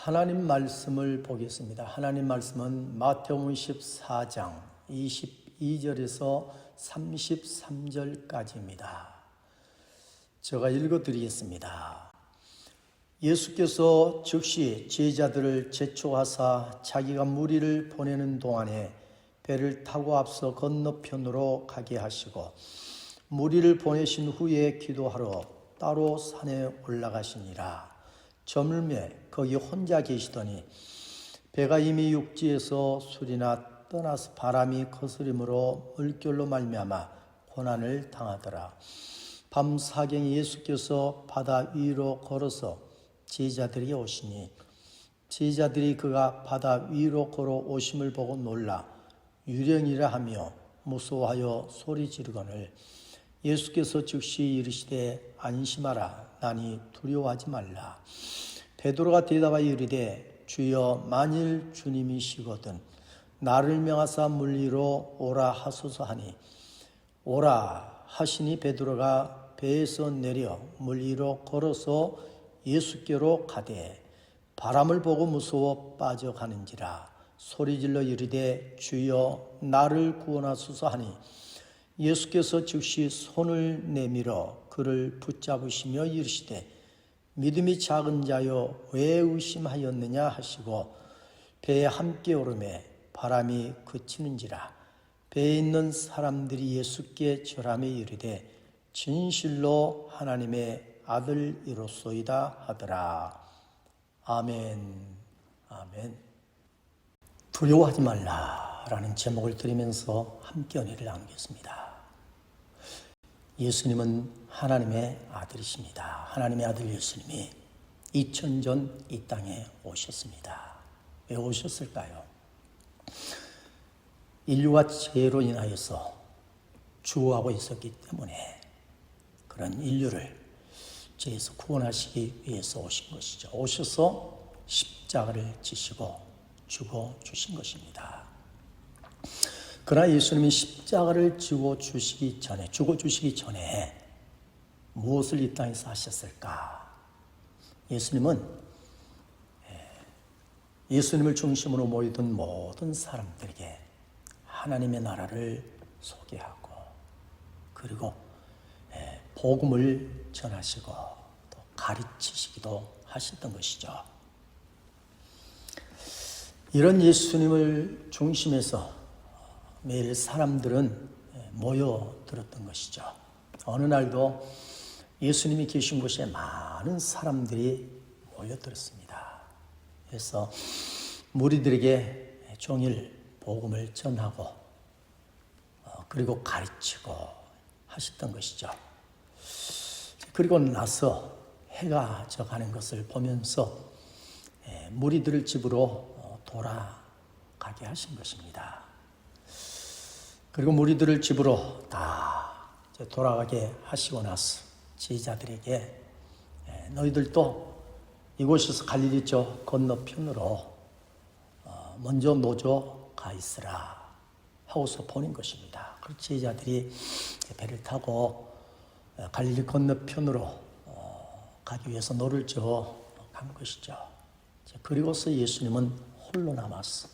하나님 말씀을 보겠습니다. 하나님 말씀은 마태복음 14장 22절에서 33절까지입니다. 제가 읽어드리겠습니다. 예수께서 즉시 제자들을 재촉하사 자기가 무리를 보내는 동안에 배를 타고 앞서 건너편으로 가게 하시고 무리를 보내신 후에 기도하러 따로 산에 올라가시니라. 저물매 거기 혼자 계시더니 배가 이미 육지에서 술이나 떠나서 바람이 거스림으로 물결로 말미암아 고난을 당하더라. 밤 사경에 예수께서 바다 위로 걸어서 제자들에게 오시니 제자들이 그가 바다 위로 걸어 오심을 보고 놀라 유령이라 하며 무서워하여 소리 지르거늘 예수께서 즉시 이르시되 안심하라 나니 두려워하지 말라. 베드로가 대답하여 이르되 주여 만일 주님이시거든 나를 명하사 물 위로 오라 하소서 하니 오라 하시니 베드로가 배에서 내려 물 위로 걸어서 예수께로 가되 바람을 보고 무서워 빠져가는지라 소리질러 이르되 주여 나를 구원하소서 하니 예수께서 즉시 손을 내밀어 그를 붙잡으시며 이르시되 믿음이 작은 자여 왜 의심하였느냐 하시고 배에 함께 오르매 바람이 그치는지라. 배에 있는 사람들이 예수께 절하며 이르되 진실로 하나님의 아들이로소이다 하더라. 아멘. 아멘. 두려워하지 말라라는 제목을 드리면서 함께 은혜를 나누겠습니다. 예수님은 하나님의 아들이십니다. 하나님의 아들 예수님이 2000전 이 땅에 오셨습니다. 왜 오셨을까요? 인류가 죄로 인하여서 죽어가고 있었기 때문에 그런 인류를 죄에서 구원하시기 위해서 오신 것이죠. 오셔서 십자가를 지시고 죽어주신 것입니다. 그러나 예수님이 십자가를 죽어주시기 전에 무엇을 이 땅에서 하셨을까? 예수님을 중심으로 모이던 모든 사람들에게 하나님의 나라를 소개하고 그리고 복음을 전하시고 또 가르치시기도 하셨던 것이죠. 이런 예수님을 중심해서 매일 사람들은 모여들었던 것이죠. 어느 날도 예수님이 계신 곳에 많은 사람들이 모여들었습니다. 그래서 무리들에게 종일 복음을 전하고 그리고 가르치고 하셨던 것이죠. 그리고 나서 해가 져가는 것을 보면서 무리들을 집으로 돌아가게 하신 것입니다. 그리고 무리들을 집으로 다 돌아가게 하시고 나서 제자들에게 너희들도 이곳에서 갈릴리 저 건너편으로 먼저 노조 가 있으라 하고서 보낸 것입니다. 그래서 제자들이 배를 타고 갈릴리 건너편으로 가기 위해서 노를 저어 간 것이죠. 그리고서 예수님은 홀로 남아서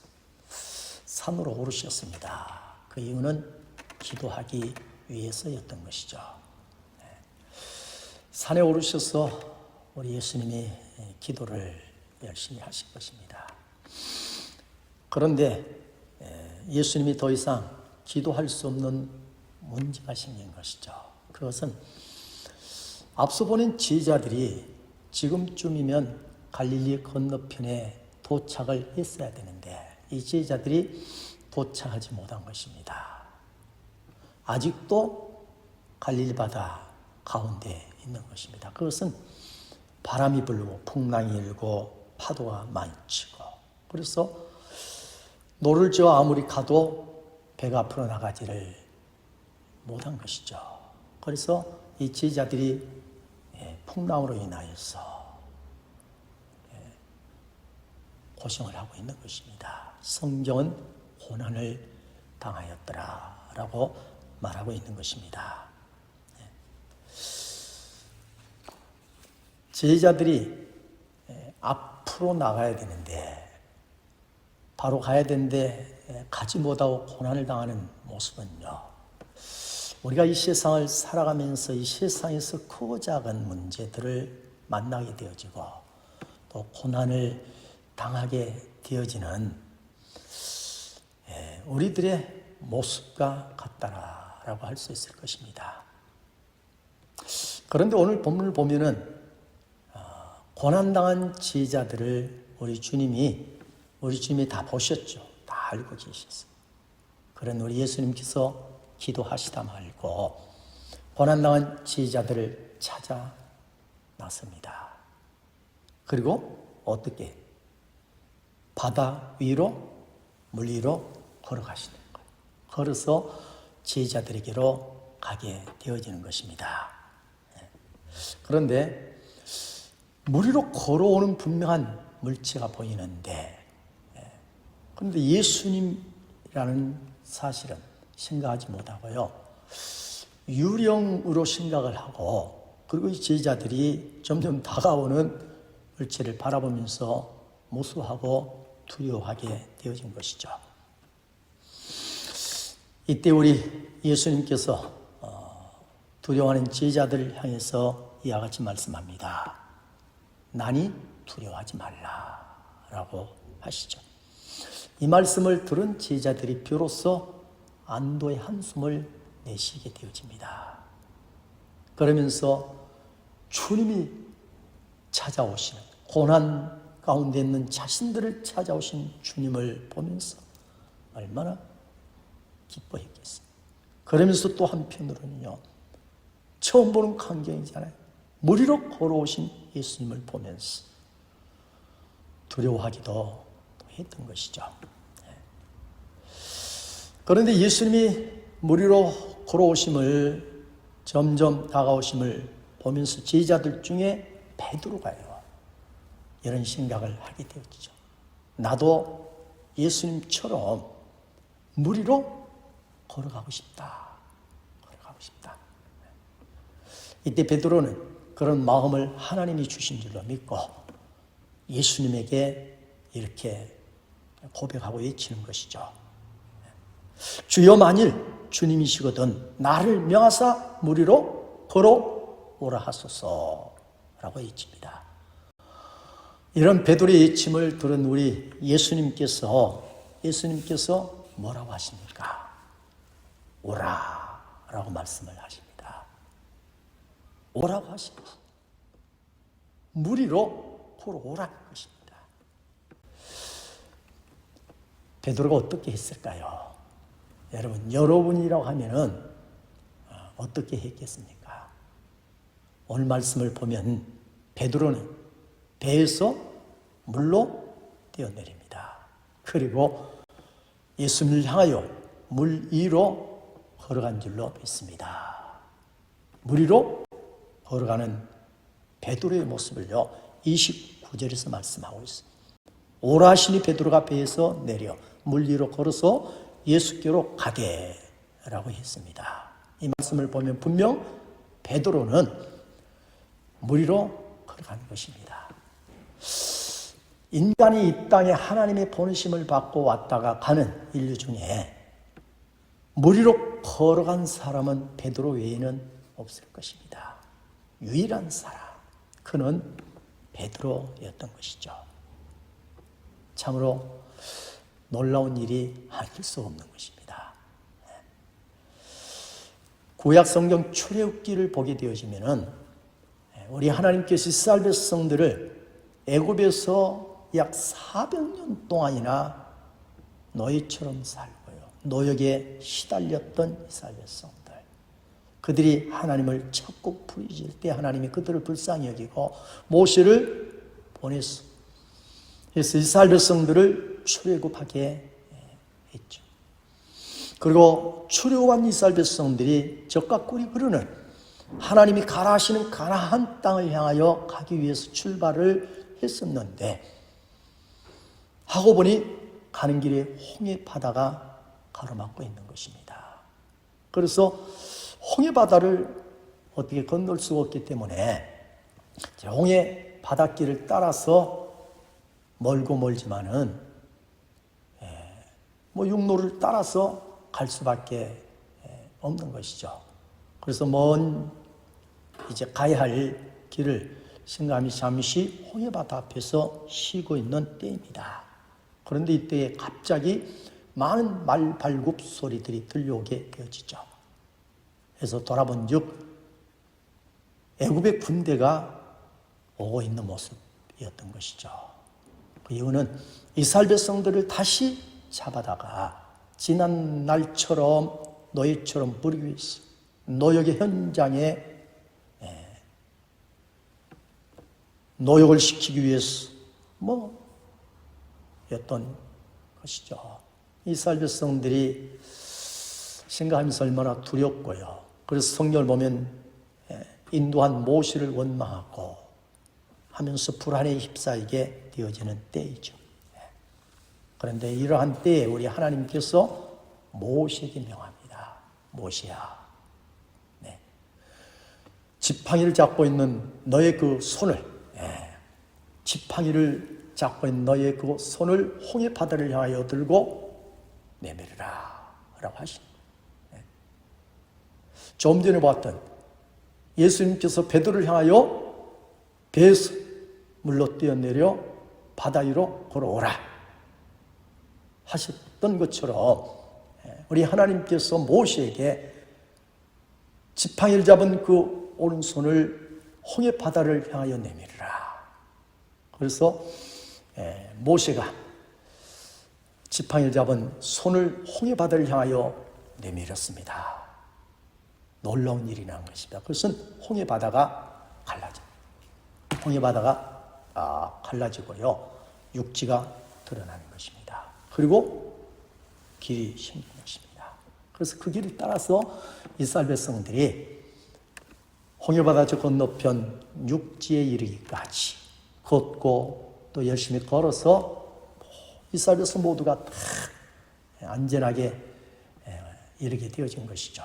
산으로 오르셨습니다. 그 이유는 기도하기 위해서였던 것이죠. 산에 오르셔서 우리 예수님이 기도를 열심히 하신 것입니다. 그런데 예수님이 더 이상 기도할 수 없는 문제가 생긴 것이죠. 그것은 앞서 보낸 제자들이 지금쯤이면 갈릴리 건너편에 도착을 했어야 되는데 이 제자들이 도착하지 못한 것입니다. 아직도 갈릴리 바다 가운데 있는 것입니다. 그것은 바람이 불고 풍랑이 일고 파도가 많이 치고 그래서 노를 저어 아무리 가도 배가 앞으로 나가지를 못한 것이죠. 그래서 이 제자들이 풍랑으로 인하여서 고생을 하고 있는 것입니다. 성경은 고난을 당하였더라라고 말하고 있는 것입니다. 제자들이 앞 앞으로 나가야 되는데, 바로 가야 되는데 가지 못하고 고난을 당하는 모습은요, 우리가 이 세상을 살아가면서 이 세상에서 크고 작은 문제들을 만나게 되어지고 또 고난을 당하게 되어지는 우리들의 모습과 같다라고 할 수 있을 것입니다. 그런데 오늘 본문을 보면은 고난당한 지혜자들을 우리 주님이 다 보셨죠. 다 알고 계셨어요. 그런 우리 예수님께서 기도하시다 말고 고난당한 지혜자들을 찾아 나섭니다. 그리고 어떻게? 바다 위로, 물 위로 걸어가시는 거예요. 걸어서 지혜자들에게로 가게 되어지는 것입니다. 그런데 물 위로 걸어오는 분명한 물체가 보이는데, 그런데 예수님이라는 사실은 생각하지 못하고요, 유령으로 생각을 하고, 그리고 이 제자들이 점점 다가오는 물체를 바라보면서 무수하고 두려워하게 되어진 것이죠. 이때 우리 예수님께서 두려워하는 제자들을 향해서 이와 같이 말씀합니다. 나니 두려워하지 말라라고 하시죠. 이 말씀을 들은 제자들이 비로소 안도의 한숨을 내쉬게 되어집니다. 그러면서 주님이 찾아오시는, 고난 가운데 있는 자신들을 찾아오신 주님을 보면서 얼마나 기뻐했겠어요. 그러면서 또 한편으로는요, 처음 보는 광경이잖아요. 물 위로 걸어오신 예수님을 보면서 두려워하기도 했던 것이죠. 그런데 예수님이 물 위로 걸어오심을, 점점 다가오심을 보면서 제자들 중에 베드로가요, 이런 생각을 하게 되었죠. 나도 예수님처럼 물 위로 걸어가고 싶다. 이때 베드로는 그런 마음을 하나님이 주신 줄로 믿고 예수님에게 이렇게 고백하고 외치는 것이죠. 주여, 만일 주님이시거든 나를 명하사 물 위로 걸어오라 하소서라고 외칩니다. 이런 베드로의 외침을 들은 우리 예수님께서 뭐라고 하십니까? 오라라고 말씀을 하십니다. 오라고 하십니다. 물 위로 걸어오라는 것입니다. 베드로가 어떻게 했을까요? 여러분이라고 하면은 어떻게 했겠습니까? 오늘 말씀을 보면 베드로는 배에서 물로 뛰어내립니다. 그리고 예수님을 향하여 물 위로 걸어간 줄로 믿습니다. 물 위로 걸어가는 베드로의 모습을요, 29절에서 말씀하고 있습니다. 오라 하시니 베드로가 배에서 내려 물 위로 걸어서 예수께로 가되라고 했습니다. 이 말씀을 보면 분명 베드로는 물 위로 걸어가는 것입니다. 인간이 이 땅에 하나님의 보내심을 받고 왔다가 가는 인류 중에 물 위로 걸어간 사람은 베드로 외에는 없을 것입니다. 유일한 사람, 그는 베드로였던 것이죠. 참으로 놀라운 일이 아닐 수 없는 것입니다. 구약 성경 출애굽기를 보게 되어지면은 우리 하나님께서 이스라엘 백성들을 애굽에서 약 400년 동안이나 노예처럼 살고요, 노역에 시달렸던 이스라엘 백성들, 그들이 하나님을 찾고 부르짖을 때 하나님이 그들을 불쌍히 여기고 모세를 보냈어. 그래서 이스라엘 백성들을 출애굽하게 했죠. 그리고 출애굽한 이스라엘 백성들이 젖과 꿀이 흐르는 하나님이 가라 하시는 가나안 땅을 향하여 가기 위해서 출발을 했었는데, 하고 보니 가는 길에 홍해 바다가 가로막고 있는 것입니다. 그래서 홍해 바다를 어떻게 건널 수가 없기 때문에 홍해 바닷길을 따라서 멀고 멀지만은 뭐 육로를 따라서 갈 수밖에 없는 것이죠. 그래서 먼 이제 가야 할 길을 신감이 잠시 홍해바다 앞에서 쉬고 있는 때입니다. 그런데 이때에 갑자기 많은 말발굽 소리들이 들려오게 되어지죠. 그래서 돌아본즉 애굽의 군대가 오고 있는 모습이었던 것이죠. 그 이유는 이스라엘 백성들을 다시 잡아다가 지난 날처럼 노예처럼 부리기 위해서 노역의 현장에 노역을 시키기 위해서 였던 것이죠. 이스라엘 백성들이 생각하면서 얼마나 두렵고요. 그래서 성경을 보면 인도한 모세를 원망하고 하면서 불안에 휩싸이게 되어지는 때이죠. 그런데 이러한 때에 우리 하나님께서 모세에게 명합니다. 모세야, 지팡이를 잡고 있는 너의 그 손을, 지팡이를 잡고 있는 너의 그 손을 홍해 바다를 향하여 들고 내밀으라 라고 하십니다. 좀 전에 봤던 예수님께서 베드로를 향하여 배에서 물로 뛰어내려 바다 위로 걸어오라 하셨던 것처럼 우리 하나님께서 모세에게 지팡이를 잡은 그 오른손을 홍해 바다를 향하여 내밀으라. 그래서 모세가 지팡이를 잡은 손을 홍해 바다를 향하여 내밀었습니다. 놀라운 일이 난 것입니다. 그것은 홍해 바다가 홍해 바다가 갈라지고요, 육지가 드러나는 것입니다. 그리고 길이 생긴 것입니다. 그래서 그 길을 따라서 이스라엘 백성들이 홍해 바다 저 건너편 육지에 이르기까지 걷고 또 열심히 걸어서 이스라엘 백성 모두가 다 안전하게 이르게 되어진 것이죠.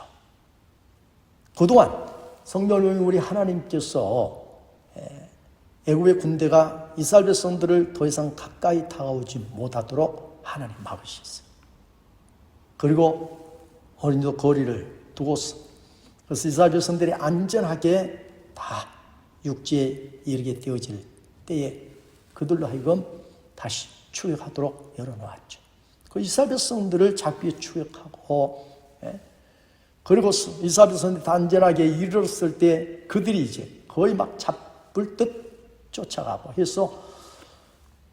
그동안 성경을 우리 하나님께서 애굽의 군대가 이스라엘 백성들을 더 이상 가까이 다가오지 못하도록 하나님 막으셨어요. 그리고 어린이도 거리를 두고서 그래서 이스라엘 백성들이 안전하게 다 육지에 이르게 되어질 때에 그들로 하여금 다시 출애굽하도록 열어놓았죠. 그 이스라엘 백성들을 잡기에 출애굽하고 그리고 이스라엘 백성들이 안전하게 이르렀을 때 그들이 이제 거의 막 잡을 듯 쫓아가고 해서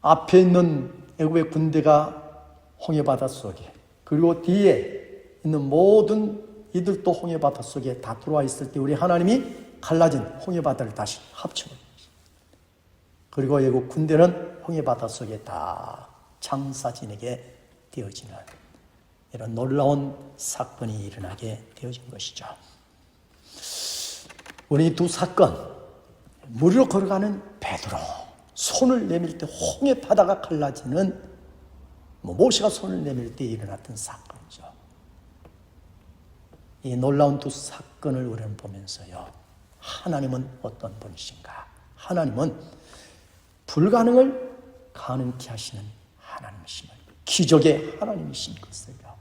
앞에 있는 애굽의 군대가 홍해 바다 속에 그리고 뒤에 있는 모든 이들도 홍해 바다 속에 다 들어와 있을 때 우리 하나님이 갈라진 홍해 바다를 다시 합쳐놓은 것입니다. 그리고 애굽 군대는 홍해 바다 속에 다 장사 지내게 되어지는 이런 놀라운 사건이 일어나게 되어진 것이죠. 우리 두 사건, 무리로 걸어가는 베드로, 손을 내밀 때 홍해 바다가 갈라지는 모세가 손을 내밀 때 일어났던 사건이죠. 이 놀라운 두 사건을 우리는 보면서요, 하나님은 어떤 분이신가? 하나님은 불가능을 가능케 하시는 하나님이심을, 기적의 하나님이신 것을요,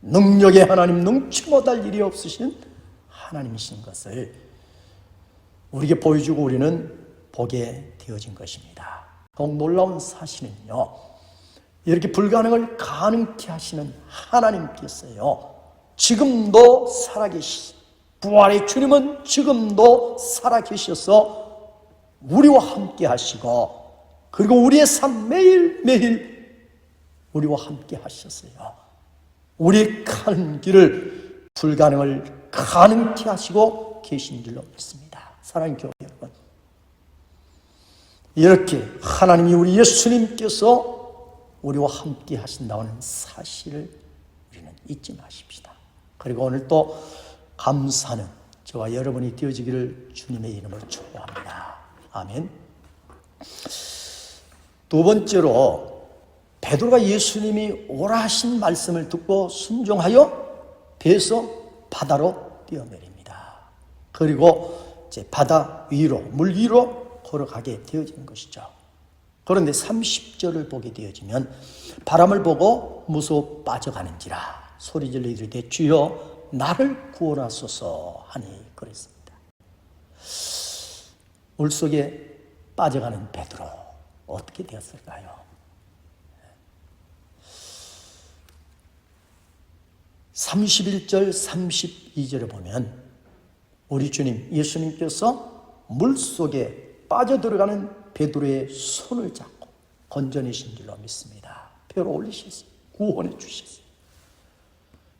능력의 하나님, 능치 못할 일이 없으신 하나님이신 것을 우리에게 보여주고 우리는 보게 되어진 것입니다. 더욱 놀라운 사실은요, 이렇게 불가능을 가능케 하시는 하나님께서요, 지금도 살아계시, 부활의 주님은 지금도 살아계셔서 우리와 함께 하시고, 그리고 우리의 삶 매일매일 우리와 함께 하셨어요. 우리의 가는 길을 불가능을 가능케 하시고 계신 줄로 믿습니다. 사랑하는 교회 여러분, 이렇게 하나님이 우리 예수님께서 우리와 함께 하신다는 사실을 우리는 잊지 마십시다. 그리고 오늘 또 감사는 저와 여러분이 되어지기를 주님의 이름으로 축복합니다. 아멘. 두 번째로 베드로가 예수님이 오라 하신 말씀을 듣고 순종하여 배에서 바다로 뛰어내립니다. 그리고 이제 바다 위로, 물 위로 걸어가게 되어진 것이죠. 그런데 30절을 보게 되어지면 바람을 보고 무서워 빠져가는지라 소리질러 이르되 주여 나를 구원하소서 하니 그랬습니다. 물속에 빠져가는 베드로 어떻게 되었을까요? 31절 32절에 보면 우리 주님 예수님께서 물속에 빠져들어가는 베드로의 손을 잡고 건져내신 줄로 믿습니다. 배로 올리셨어요. 구원해 주셨어요.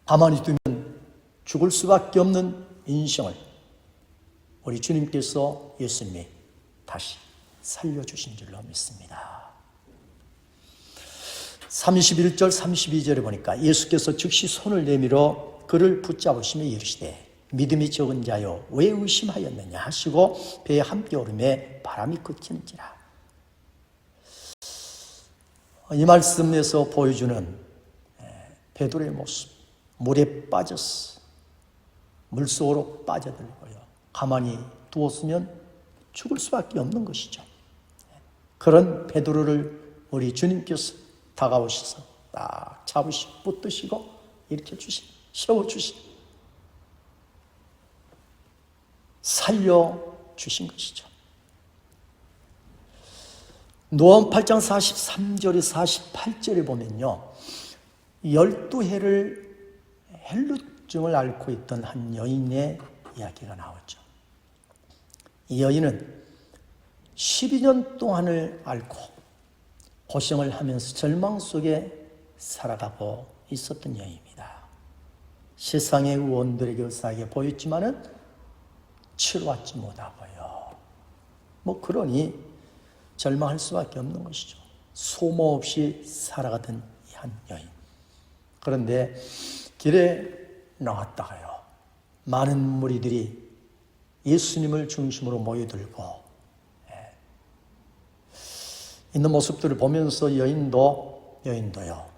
가만히 두면 죽을 수밖에 없는 인생을 우리 주님께서 예수님이 다시 살려주신 줄로 믿습니다. 31절 32절에 보니까 예수께서 즉시 손을 내밀어 그를 붙잡으시며 이르시되 믿음이 적은 자여 왜 의심하였느냐 하시고 배에 함께 오르매 바람이 그치는지라. 이 말씀에서 보여주는 베드로의 모습, 물에 빠졌어. 물속으로 빠져들고요. 가만히 두었으면 죽을 수밖에 없는 것이죠. 그런 베드로를 우리 주님께서 다가오셔서 딱 잡으시고 붙드시고 일으켜주시고 세워주시고 살려주신 것이죠. 누가복음 8장 43절에 48절에 보면요. 12해를 헬루증을 앓고 있던 한 여인의 이야기가 나오죠. 이 여인은 12년 동안을 앓고 고생을 하면서 절망 속에 살아가고 있었던 여인입니다. 세상의 의원들에게 의사에게 보였지만은 치료받지 못하고요. 그러니 절망할 수밖에 없는 것이죠. 소모 없이 살아가던 이 한 여인. 그런데 길에 나왔다가요. 많은 무리들이 예수님을 중심으로 모여들고 있는 모습들을 보면서 여인도요.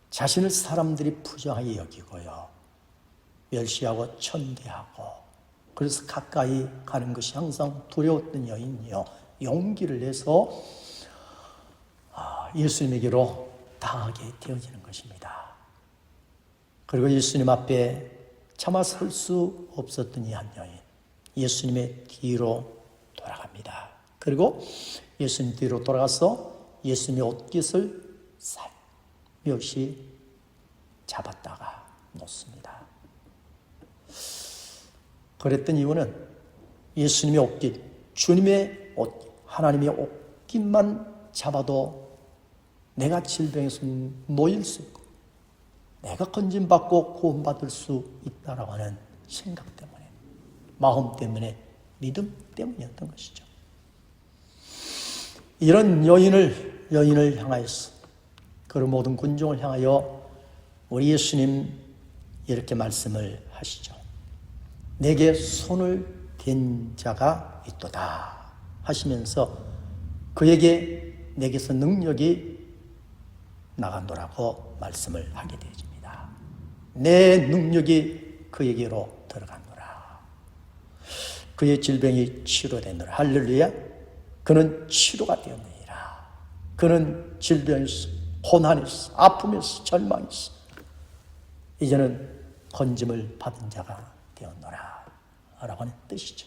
자신을 사람들이 부정하게 여기고요. 멸시하고 천대하고 그래서 가까이 가는 것이 항상 두려웠던 여인이요. 용기를 내서 예수님에게로 다가가게 되어지는 것입니다. 그리고 예수님 앞에 차마 설 수 없었던 이 한 여인, 예수님의 뒤로 돌아갑니다. 그리고 예수님 뒤로 돌아가서 예수님의 옷깃을 살며시 잡았다가 놓습니다. 그랬던 이유는 예수님의 옷깃, 주님의 옷깃, 하나님의 옷깃만 잡아도 내가 질병에서 놓일 수 있고 내가 건진받고 구원받을 수 있다라고 하는 생각 때문에, 마음 때문에, 믿음 때문이었던 것이죠. 이런 여인을 향하여서 그 모든 군중을 향하여 우리 예수님 이렇게 말씀을 하시죠. 내게 손을 댄 자가 있도다 하시면서 그에게 내게서 능력이 나간도라고 말씀을 하게 되어집니다. 내 능력이 그에게로 들어간노라. 그의 질병이 치료되노라. 할렐루야. 그는 치료가 되었느니라. 그는 질병에서, 고난에서, 아픔에서, 절망에서 이제는 건짐을 받은 자가 되었노라 라고 하는 뜻이죠.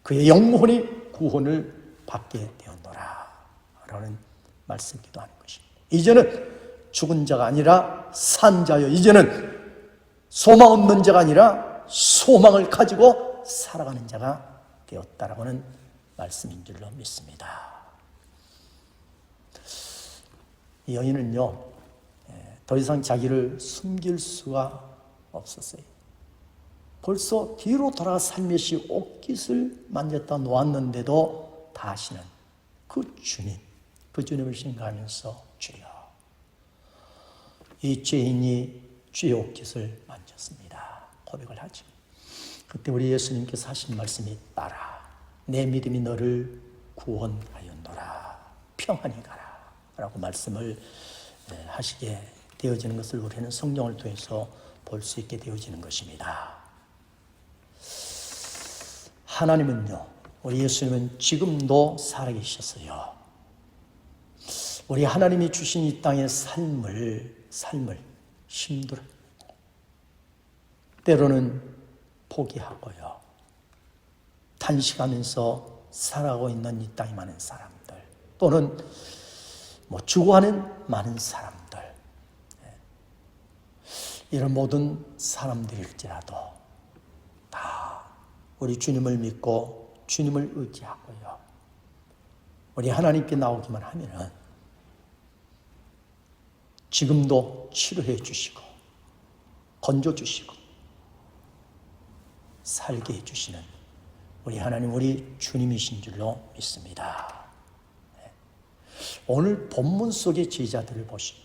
그의 영혼이 구원을 받게 되었노라 라는 말씀이기도 하는 것입니다. 이제는 죽은 자가 아니라 산 자요, 이제는 소망 없는 자가 아니라 소망을 가지고 살아가는 자가 되었다라고 하는 말씀인 줄로 믿습니다. 이 여인은요, 더 이상 자기를 숨길 수가 없었어요. 벌써 뒤로 돌아가 살며시 옷깃을 만졌다 놓았는데도 다시는 그 주님을 생각하면서 주여, 이 죄인이 주의 옷깃을 만졌습니다. 고백을 하죠. 그때 우리 예수님께서 하신 말씀이 따라 내 믿음이 너를 구원하였노라. 평안히 가라 라고 말씀을 하시게 되어지는 것을 우리는 성경을 통해서 볼 수 있게 되어지는 것입니다. 하나님은요, 우리 예수님은 지금도 살아계셨어요. 우리 하나님이 주신 이 땅의 삶을 힘들어 때로는 포기하고요. 탄식하면서 살아가고 있는 이 땅에 많은 사람들, 또는 죽어가는 많은 사람들, 이런 모든 사람들일지라도 다 우리 주님을 믿고 주님을 의지하고요. 우리 하나님께 나오기만 하면은 지금도 치료해 주시고 건져 주시고 살게 해 주시는 우리 하나님, 우리 주님이신 줄로 믿습니다. 오늘 본문 속의 제자들을 보시고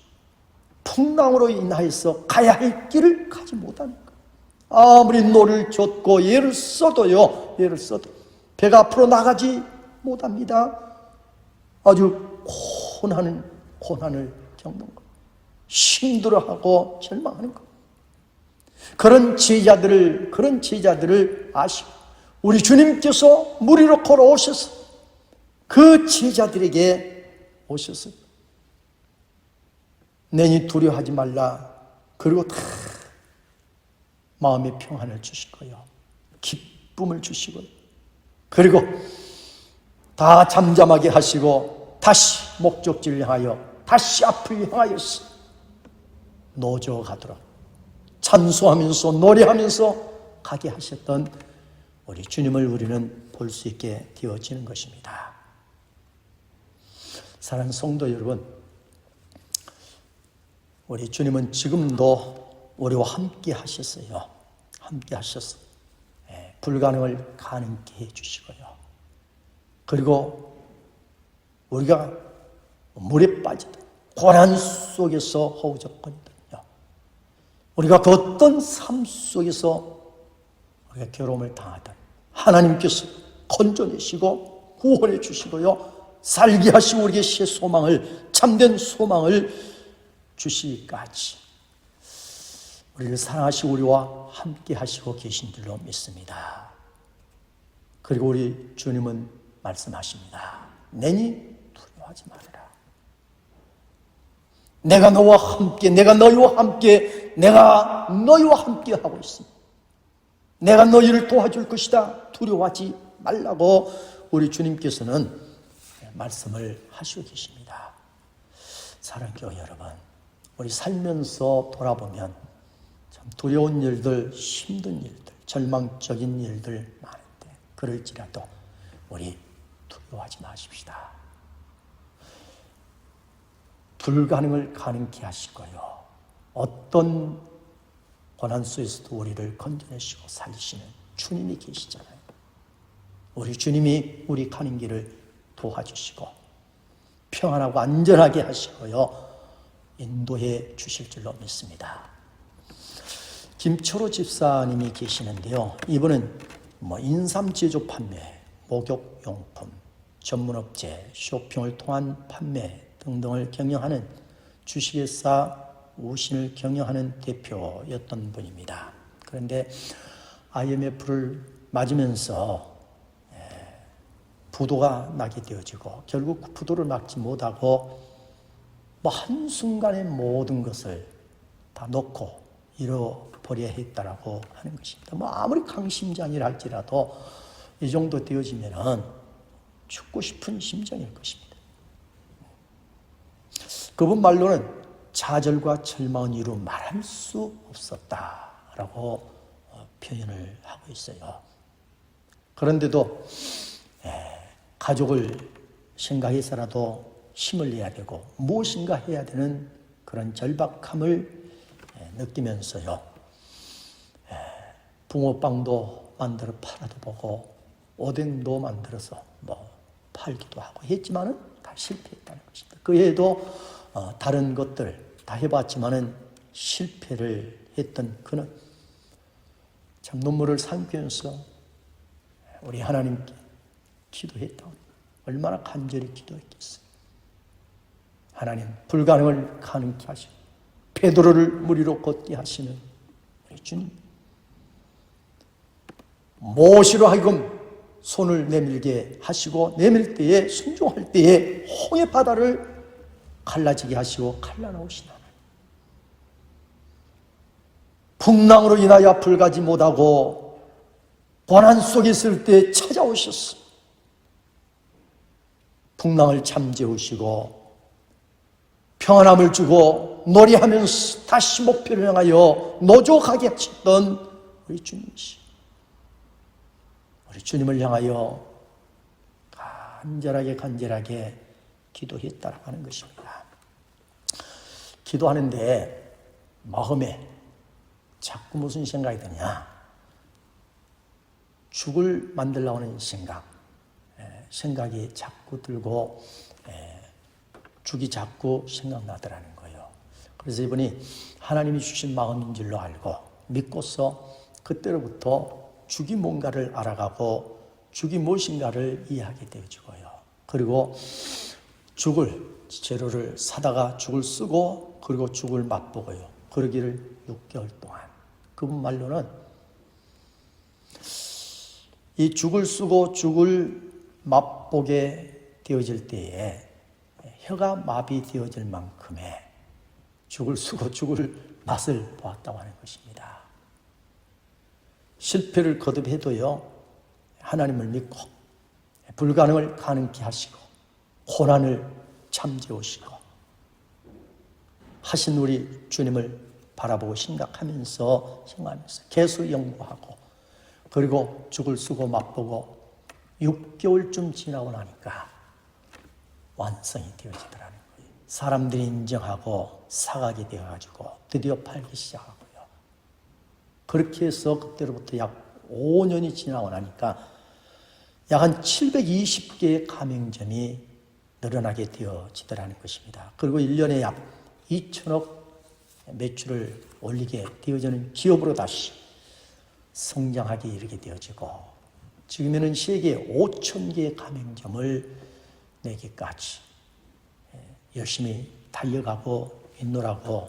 풍랑으로 인하여서 가야 할 길을 가지 못하는 것. 아무리 노를 젓고 애를 써도요, 배가 앞으로 나가지 못합니다. 아주 고난을 겪는 것, 힘들어하고 절망하는 것. 그런 제자들을 아시고 우리 주님께서 무리로 걸어오셔서 그 제자들에게 오셔서 내니 두려워하지 말라. 그리고 다 마음의 평안을 주시고요, 기쁨을 주시고요, 그리고 다 잠잠하게 하시고 다시 목적지를 향하여, 다시 앞을 향하여서 노저 가도록 찬송하면서 노래하면서 가게 하셨던 우리 주님을 우리는 볼 수 있게 되어지는 것입니다. 사랑하는 성도 여러분, 우리 주님은 지금도 우리와 함께 하셨어요. 함께 하셔서 불가능을 가능케 해주시고요. 그리고 우리가 물에 빠지든 고난 속에서 허우적거리든요, 우리가 그 어떤 삶 속에서 우리가 괴로움을 당하든 하나님께서 건져내시고 구원해 주시고요, 살게 하시고 우리에게 새 소망을, 참된 소망을 주시기까지 우리를 사랑하시고 우리와 함께 하시고 계신 줄로 믿습니다. 그리고 우리 주님은 말씀하십니다. 내니 두려워하지 말아라. 내가 너와 함께, 내가 너희와 함께, 내가 너희와 함께 하고 있습니다. 내가 너희를 도와줄 것이다. 두려워하지 말라고 우리 주님께서는 말씀을 하시고 계십니다. 사랑하는 교회 여러분, 우리 살면서 돌아보면 참 두려운 일들, 힘든 일들, 절망적인 일들 많은데, 그럴지라도 우리 두려워하지 마십시다. 불가능을 가능케 하시고요, 어떤 고난 속에서도 우리를 건져내시고 살리시는 주님이 계시잖아요. 우리 주님이 우리 가는 길을 도와주시고 평안하고 안전하게 하시고요, 인도해 주실 줄로 믿습니다. 김초로 집사님이 계시는데요, 이분은 인삼 제조 판매, 목욕용품, 전문업체, 쇼핑을 통한 판매 등등을 경영하는 주식회사 우신을 경영하는 대표였던 분입니다. 그런데 IMF를 맞으면서 부도가 나게 되어지고 결국 그 부도를 막지 못하고 한순간에 모든 것을 다 놓고 잃어버려야 했다라고 하는 것입니다. 아무리 강심장이라 할지라도 이 정도 되어지면은 죽고 싶은 심정일 것입니다. 그분 말로는 좌절과 절망은 이루 말할 수 없었다라고 표현을 하고 있어요. 그런데도 가족을 생각해서라도 힘을 내야 되고 무엇인가 해야 되는 그런 절박함을 느끼면서요, 붕어빵도 만들어 팔아도 보고 오뎅도 만들어서 팔기도 하고 했지만은 다 실패했다는 것입니다. 그 외에도 다른 것들 다 해봤지만은 실패를 했던 그는 참 눈물을 삼키면서 우리 하나님께 기도했다. 얼마나 간절히 기도했겠어요. 하나님, 불가능을 가능케 하시고 베드로를 무리로 걷게 하시는 우리 주님, 모시로 하여금 손을 내밀게 하시고 내밀 때에 순종할 때에 홍해 바다를 갈라지게 하시고 갈라놓으신 하나님. 풍랑으로 인하여 불가지 못하고 고난 속에 있을 때 찾아오셨어. 풍랑을 잠재우시고 평안함을 주고 노래하면서 다시 목표를 향하여 노조가게 하셨던 우리 주님이시. 우리 주님을 향하여 간절하게 기도했다라고 하는 것입니다. 기도하는데 마음에 자꾸 무슨 생각이 드냐? 죽을 만들려고 하는 생각이 자꾸 들고 죽이 자꾸 생각나더라는 거예요. 그래서 이분이 하나님이 주신 마음인 줄로 알고 믿고서 그때로부터 죽이 뭔가를 알아가고 죽이 무엇인가를 이해하게 되어지고요. 그리고 죽을 재료를 사다가 죽을 쓰고 그리고 죽을 맛보고요. 그러기를 6개월 동안. 그분 말로는 이 죽을 쓰고 죽을 맛보게 되어질 때에 혀가 마비되어질 만큼의 죽을 쓰고 죽을 맛을 보았다고 하는 것입니다. 실패를 거듭해도요, 하나님을 믿고 불가능을 가능케 하시고 고난을 잠재우시고 하신 우리 주님을 바라보고 생각하면서 계속 연구하고 그리고 죽을 쓰고 맛보고 6개월쯤 지나고 나니까 완성이 되어지더라는 거예요. 사람들이 인정하고 사가게 되어가지고 드디어 팔기 시작하고요. 그렇게 해서 그때로부터 약 5년이 지나고 나니까 약 한 720개의 가맹점이 늘어나게 되어지더라는 것입니다. 그리고 1년에 약 2천억 매출을 올리게 되어지는 기업으로 다시 성장하게 이르게 되어지고 지금에는 세계 5천 개의 가맹점을 내기까지 열심히 달려가고 있노라고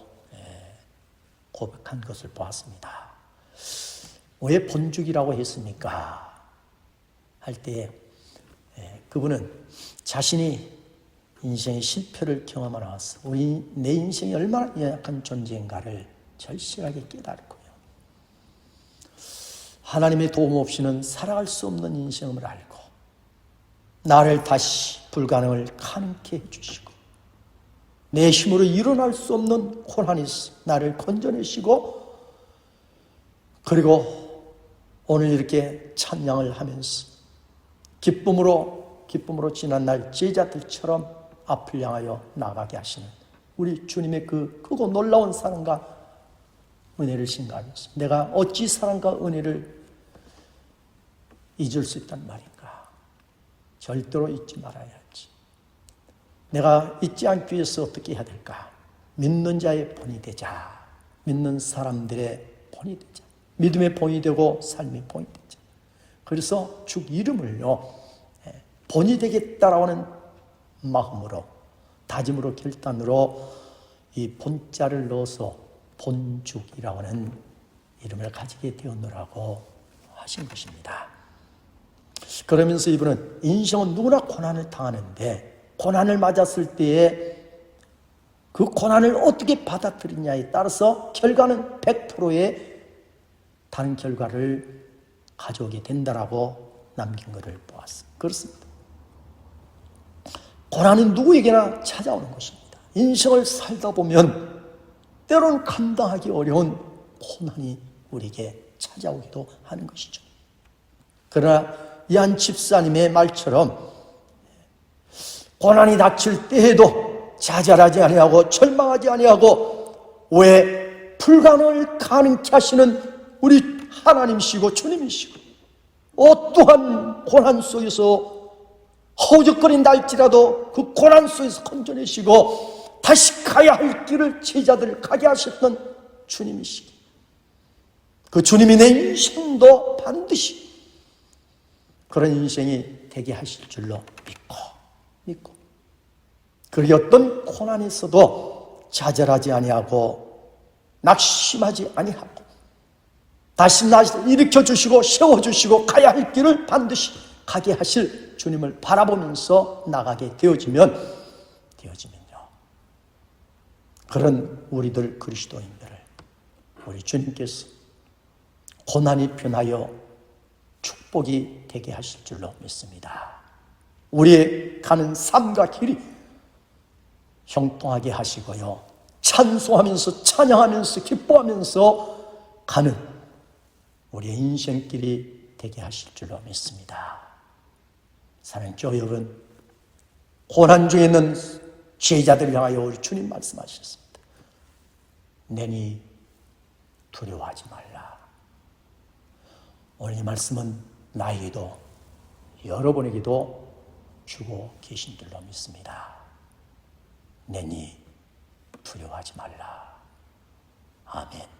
고백한 것을 보았습니다. 왜 본죽이라고 했습니까? 할 때 그분은 자신이 인생의 실패를 경험하고 나서 내 인생이 얼마나 연약한 존재인가를 절실하게 깨달고요. 하나님의 도움 없이는 살아갈 수 없는 인생을 알고 나를 다시 불가능을 가능케 해주시고 내 힘으로 일어날 수 없는 고난에서 나를 건져내시고 그리고 오늘 이렇게 찬양을 하면서 기쁨으로 지난날 제자들처럼 앞을 향하여 나가게 하시는 우리 주님의 그 크고 놀라운 사랑과 은혜를 생각하면서 내가 어찌 사랑과 은혜를 잊을 수 있단 말인가? 절대로 잊지 말아야지. 내가 잊지 않기 위해서 어떻게 해야 될까? 믿는 자의 본이 되자. 믿는 사람들의 본이 되자. 믿음의 본이 되고 삶의 본이 되자. 그래서 죽 이름을요, 본이 되겠다라고 하는 마음으로, 다짐으로, 결단으로 이 본자를 넣어서 본죽이라고 하는 이름을 가지게 되었노라고 하신 것입니다. 그러면서 이분은 인생은 누구나 고난을 당하는데 고난을 맞았을 때에 그 고난을 어떻게 받아들이냐에 따라서 결과는 100%의 다른 결과를 가져오게 된다라고 남긴 것을 보았습니다. 그렇습니다. 고난은 누구에게나 찾아오는 것입니다. 인생을 살다 보면 때로는 감당하기 어려운 고난이 우리에게 찾아오기도 하는 것이죠. 그러나 이 한 집사님의 말처럼 고난이 닥칠 때에도 좌절하지 아니하고 절망하지 아니하고 왜 불가능을 가능케 하시는 우리 하나님이시고 주님이시고 어떠한 고난 속에서 허우적거린다 할지라도 그 고난 속에서 건져내시고 다시 가야 할 길을 제자들을 가게 하셨던 주님이시기 그 주님이 내 인생도 반드시 그런 인생이 되게 하실 줄로 믿고 그리고 어떤 고난에서도 좌절하지 아니하고 낙심하지 아니하고 다시 일으켜 주시고 세워 주시고 가야 할 길을 반드시 가게 하실 주님을 바라보면서 나가게 되어지면요, 그런 우리들 그리스도인들을 우리 주님께서 고난이 변하여 축복이 되게 하실 줄로 믿습니다. 우리의 가는 삶과 길이 형통하게 하시고요, 찬송하면서 찬양하면서 기뻐하면서 가는 우리의 인생길이 되게 하실 줄로 믿습니다. 사랑하는 교회 여러분, 고난 중에 있는 제자들을 향하여 우리 주님 말씀하셨습니다. 내니 두려워하지 말라. 오늘 이 말씀은 나에게도 여러분에게도 주고 계신 줄로 믿습니다. 내니 두려워하지 말라. 아멘.